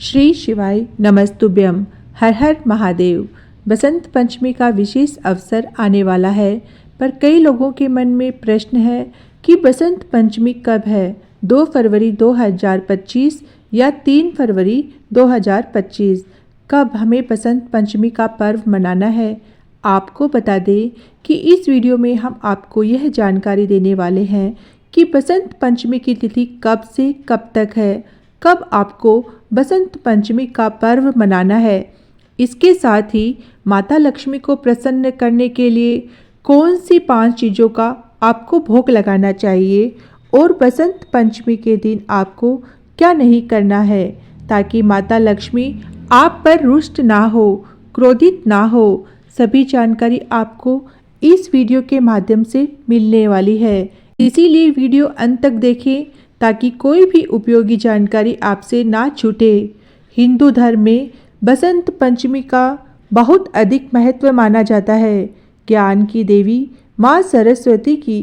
श्री शिवाय नमस्तुभ्यम। हर हर महादेव। बसंत पंचमी का विशेष अवसर आने वाला है, पर कई लोगों के मन में प्रश्न है कि बसंत पंचमी कब है, 2 फरवरी 2025 या 3 फरवरी 2025। कब हमें बसंत पंचमी का पर्व मनाना है। आपको बता दें कि इस वीडियो में हम आपको यह जानकारी देने वाले हैं कि बसंत पंचमी की तिथि कब से कब तक है, कब आपको बसंत पंचमी का पर्व मनाना है। इसके साथ ही माता लक्ष्मी को प्रसन्न करने के लिए कौन सी 5 चीज़ों का आपको भोग लगाना चाहिए और बसंत पंचमी के दिन आपको क्या नहीं करना है, ताकि माता लक्ष्मी आप पर रुष्ट ना हो, क्रोधित ना हो। सभी जानकारी आपको इस वीडियो के माध्यम से मिलने वाली है, इसीलिए वीडियो अंत तक देखें ताकि कोई भी उपयोगी जानकारी आपसे ना छूटे। हिंदू धर्म में बसंत पंचमी का बहुत अधिक महत्व माना जाता है। ज्ञान की देवी माँ सरस्वती की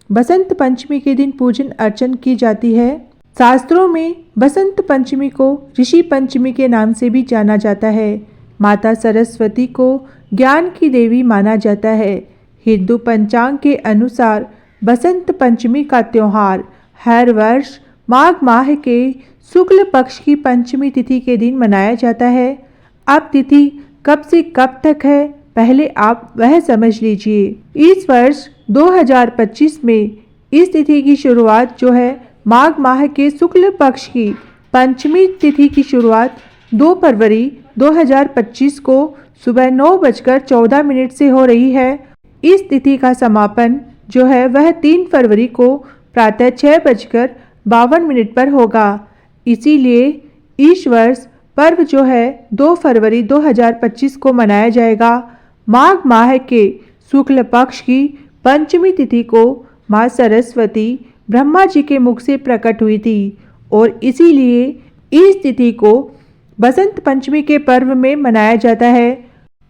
बसंत पंचमी के दिन पूजन अर्चन की जाती है। शास्त्रों में बसंत पंचमी को ऋषि पंचमी के नाम से भी जाना जाता है। माता सरस्वती को ज्ञान की देवी माना जाता है। हिंदू पंचांग के अनुसार बसंत पंचमी का त्यौहार हर वर्ष माघ माह के शुक्ल पक्ष की पंचमी तिथि के दिन मनाया जाता है। अब तिथि कब से कब तक है, पहले आप वह समझ लीजिए। इस वर्ष 2025 में इस तिथि की शुरुआत जो है माघ माह के शुक्ल पक्ष की पंचमी तिथि की शुरुआत 2 फरवरी 2025 को सुबह 9:14 से हो रही है। इस तिथि का समापन जो है वह 3 फरवरी को प्रातः 6:52 पर होगा। इसीलिए इस वर्ष पर्व जो है 2 फरवरी 2025 को मनाया जाएगा। माघ माह के शुक्ल पक्ष की पंचमी तिथि को माँ सरस्वती ब्रह्मा जी के मुख से प्रकट हुई थी और इसीलिए इस तिथि को बसंत पंचमी के पर्व में मनाया जाता है।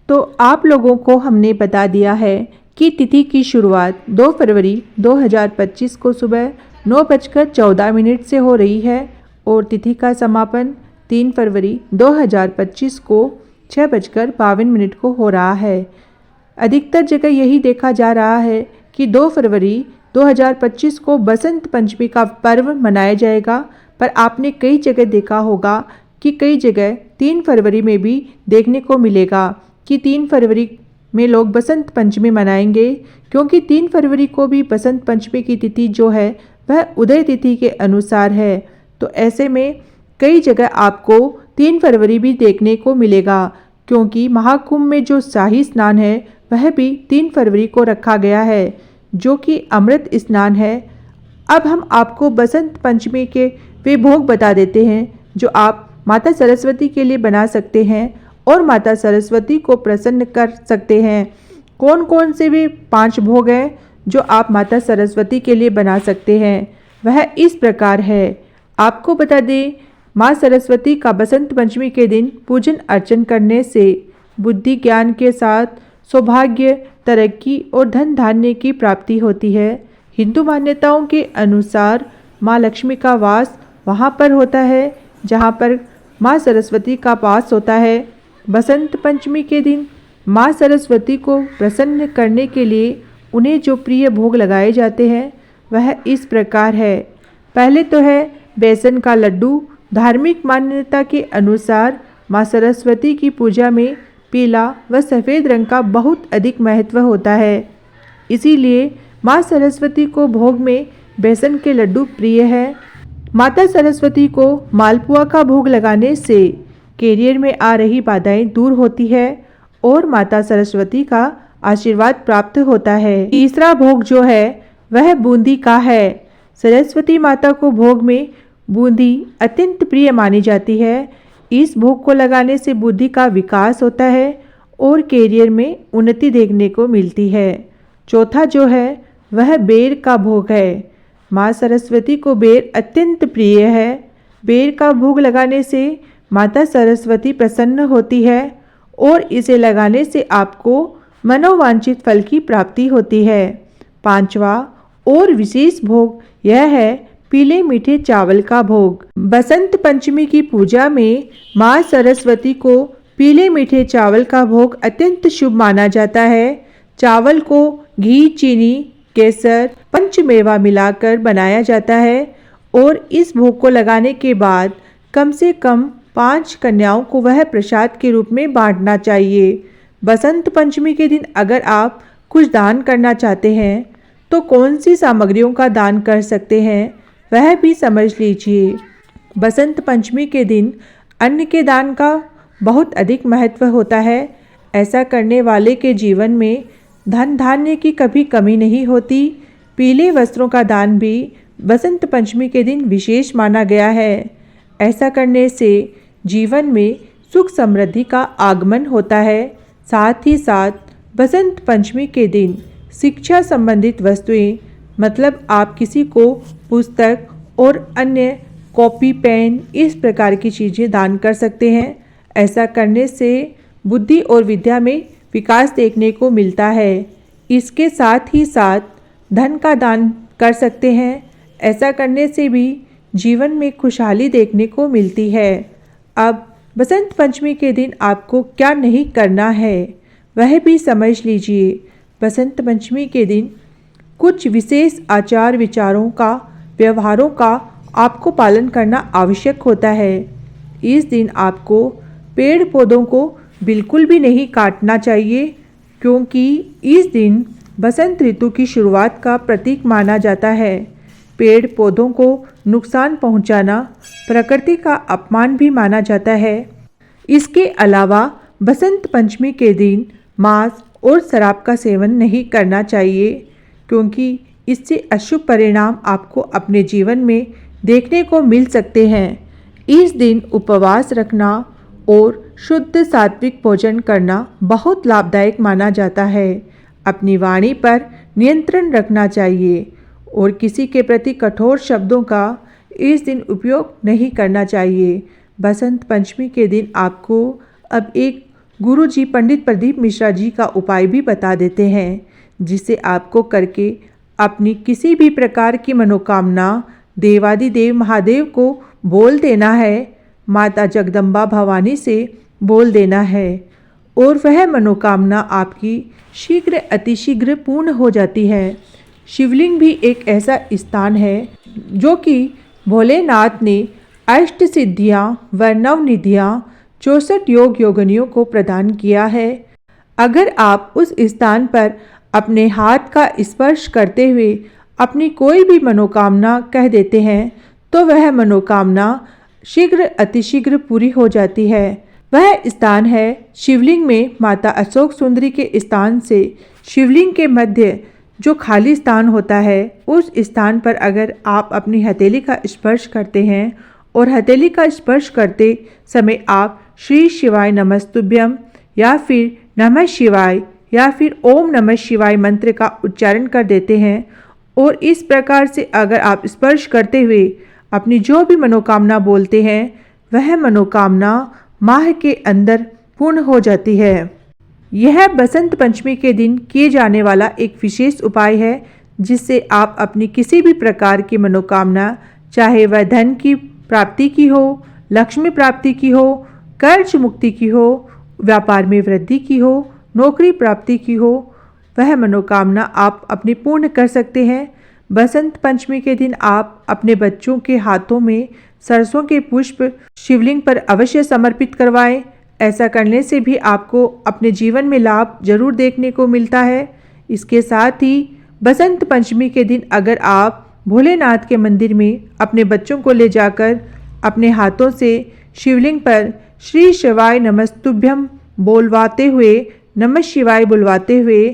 तो आप लोगों को हमने बता दिया है कि तिथि की शुरुआत 2 फरवरी 2025 को सुबह 9:14 से हो रही है और तिथि का समापन 3 फरवरी 2025 को 6:52 को हो रहा है। अधिकतर जगह यही देखा जा रहा है कि 2 फरवरी 2025 को बसंत पंचमी का पर्व मनाया जाएगा, पर आपने कई जगह देखा होगा कि कई जगह 3 फरवरी में भी देखने को मिलेगा कि 3 फरवरी में लोग बसंत पंचमी मनाएंगे, क्योंकि 3 फरवरी को भी बसंत पंचमी की तिथि जो है वह उदय तिथि के अनुसार है। तो ऐसे में कई जगह आपको 3 फरवरी भी देखने को मिलेगा, क्योंकि महाकुंभ में जो शाही स्नान है वह भी 3 फरवरी को रखा गया है, जो कि अमृत स्नान है। अब हम आपको बसंत पंचमी के वे भोग बता देते हैं जो आप माता सरस्वती के लिए बना सकते हैं और माता सरस्वती को प्रसन्न कर सकते हैं। कौन कौन से भी 5 भोग हैं जो आप माता सरस्वती के लिए बना सकते हैं, वह इस प्रकार है। आपको बता दें, माँ सरस्वती का बसंत पंचमी के दिन पूजन अर्चन करने से बुद्धि ज्ञान के साथ सौभाग्य, तरक्की और धन धान्य की प्राप्ति होती है। हिंदू मान्यताओं के अनुसार माँ लक्ष्मी का वास वहाँ पर होता है जहाँ पर माँ सरस्वती का वास होता है। बसंत पंचमी के दिन माँ सरस्वती को प्रसन्न करने के लिए उन्हें जो प्रिय भोग लगाए जाते हैं वह इस प्रकार है। पहले तो है बेसन का लड्डू। धार्मिक मान्यता के अनुसार माँ सरस्वती की पूजा में पीला व सफ़ेद रंग का बहुत अधिक महत्व होता है, इसीलिए माँ सरस्वती को भोग में बेसन के लड्डू प्रिय है। माता सरस्वती को मालपुआ का भोग लगाने से कैरियर में आ रही बाधाएं दूर होती है और माता सरस्वती का आशीर्वाद प्राप्त होता है। तीसरा भोग जो है वह बूंदी का है। सरस्वती माता को भोग में बूंदी अत्यंत प्रिय मानी जाती है। इस भोग को लगाने से बुद्धि का विकास होता है और कैरियर में उन्नति देखने को मिलती है। चौथा जो है वह बेर का भोग है। माँ सरस्वती को बेर अत्यंत प्रिय है। बेर का भोग लगाने से माता सरस्वती प्रसन्न होती है और इसे लगाने से आपको मनोवांछित फल की प्राप्ति होती है। 5वां और विशेष भोग यह है पीले मीठे चावल का भोग। बसंत पंचमी की पूजा में माँ सरस्वती को पीले मीठे चावल का भोग अत्यंत शुभ माना जाता है। चावल को घी, चीनी, केसर, पंचमेवा मिलाकर बनाया जाता है और इस भोग को लगाने के बाद कम से कम 5 कन्याओं को वह प्रसाद के रूप में बांटना चाहिए। बसंत पंचमी के दिन अगर आप कुछ दान करना चाहते हैं तो कौन सी सामग्रियों का दान कर सकते हैं वह भी समझ लीजिए। बसंत पंचमी के दिन अन्न के दान का बहुत अधिक महत्व होता है। ऐसा करने वाले के जीवन में धन धान्य की कभी कमी नहीं होती। पीले वस्त्रों का दान भी बसंत पंचमी के दिन विशेष माना गया है। ऐसा करने से जीवन में सुख समृद्धि का आगमन होता है। साथ ही साथ बसंत पंचमी के दिन शिक्षा संबंधित वस्तुएं, मतलब आप किसी को पुस्तक और अन्य कॉपी, पेन, इस प्रकार की चीज़ें दान कर सकते हैं। ऐसा करने से बुद्धि और विद्या में विकास देखने को मिलता है। इसके साथ ही साथ धन का दान कर सकते हैं। ऐसा करने से भी जीवन में खुशहाली देखने को मिलती है। अब बसंत पंचमी के दिन आपको क्या नहीं करना है वह भी समझ लीजिए। बसंत पंचमी के दिन कुछ विशेष आचार विचारों का, व्यवहारों का आपको पालन करना आवश्यक होता है। इस दिन आपको पेड़ पौधों को बिल्कुल भी नहीं काटना चाहिए, क्योंकि इस दिन बसंत ऋतु की शुरुआत का प्रतीक माना जाता है। पेड़ पौधों को नुकसान पहुंचाना प्रकृति का अपमान भी माना जाता है। इसके अलावा बसंत पंचमी के दिन मांस और शराब का सेवन नहीं करना चाहिए, क्योंकि इससे अशुभ परिणाम आपको अपने जीवन में देखने को मिल सकते हैं। इस दिन उपवास रखना और शुद्ध सात्विक भोजन करना बहुत लाभदायक माना जाता है। अपनी वाणी पर नियंत्रण रखना चाहिए और किसी के प्रति कठोर शब्दों का इस दिन उपयोग नहीं करना चाहिए। बसंत पंचमी के दिन आपको अब एक गुरु जी पंडित प्रदीप मिश्रा जी का उपाय भी बता देते हैं, जिसे आपको करके अपनी किसी भी प्रकार की मनोकामना देवादिदेव महादेव को बोल देना है, माता जगदम्बा भवानी से बोल देना है और वह मनोकामना आपकी शीघ्र अतिशीघ्र पूर्ण हो जाती है। शिवलिंग भी एक ऐसा स्थान है जो कि भोलेनाथ ने अष्ट सिद्धियाँ व नवनिधियाँ 64 योग योगिनियों को प्रदान किया है। अगर आप उस स्थान पर अपने हाथ का स्पर्श करते हुए अपनी कोई भी मनोकामना कह देते हैं तो वह मनोकामना शीघ्र अतिशीघ्र पूरी हो जाती है। वह स्थान है शिवलिंग में माता अशोक सुंदरी के स्थान से शिवलिंग के मध्य जो खाली स्थान होता है, उस स्थान पर अगर आप अपनी हथेली का स्पर्श करते हैं और हथेली का स्पर्श करते समय आप श्री शिवाय नमस्तुभ्यम या फिर नमः शिवाय या फिर ओम नमः शिवाय मंत्र का उच्चारण कर देते हैं और इस प्रकार से अगर आप स्पर्श करते हुए अपनी जो भी मनोकामना बोलते हैं वह मनोकामना माह के अंदर पूर्ण हो जाती है। यह बसंत पंचमी के दिन किए जाने वाला एक विशेष उपाय है, जिससे आप अपनी किसी भी प्रकार की मनोकामना, चाहे वह धन की प्राप्ति की हो, लक्ष्मी प्राप्ति की हो, कर्ज मुक्ति की हो, व्यापार में वृद्धि की हो, नौकरी प्राप्ति की हो, वह मनोकामना आप अपनी पूर्ण कर सकते हैं। बसंत पंचमी के दिन आप अपने बच्चों के हाथों में सरसों के पुष्प शिवलिंग पर अवश्य समर्पित करवाएं। ऐसा करने से भी आपको अपने जीवन में लाभ जरूर देखने को मिलता है। इसके साथ ही बसंत पंचमी के दिन अगर आप भोलेनाथ के मंदिर में अपने बच्चों को ले जाकर अपने हाथों से शिवलिंग पर श्री शिवाय नमस्तुभ्यम बोलवाते हुए, नमः शिवाय बुलवाते हुए,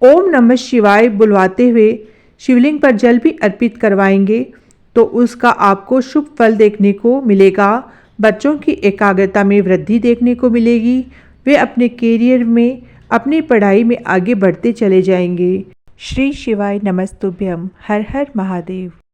ओम नमः शिवाय बुलवाते हुए शिवलिंग पर जल भी अर्पित करवाएंगे तो उसका आपको शुभ फल देखने को मिलेगा। बच्चों की एकाग्रता में वृद्धि देखने को मिलेगी। वे अपने करियर में, अपनी पढ़ाई में आगे बढ़ते चले जाएंगे। श्री शिवाय नमस्तुभ्यम। हर हर महादेव।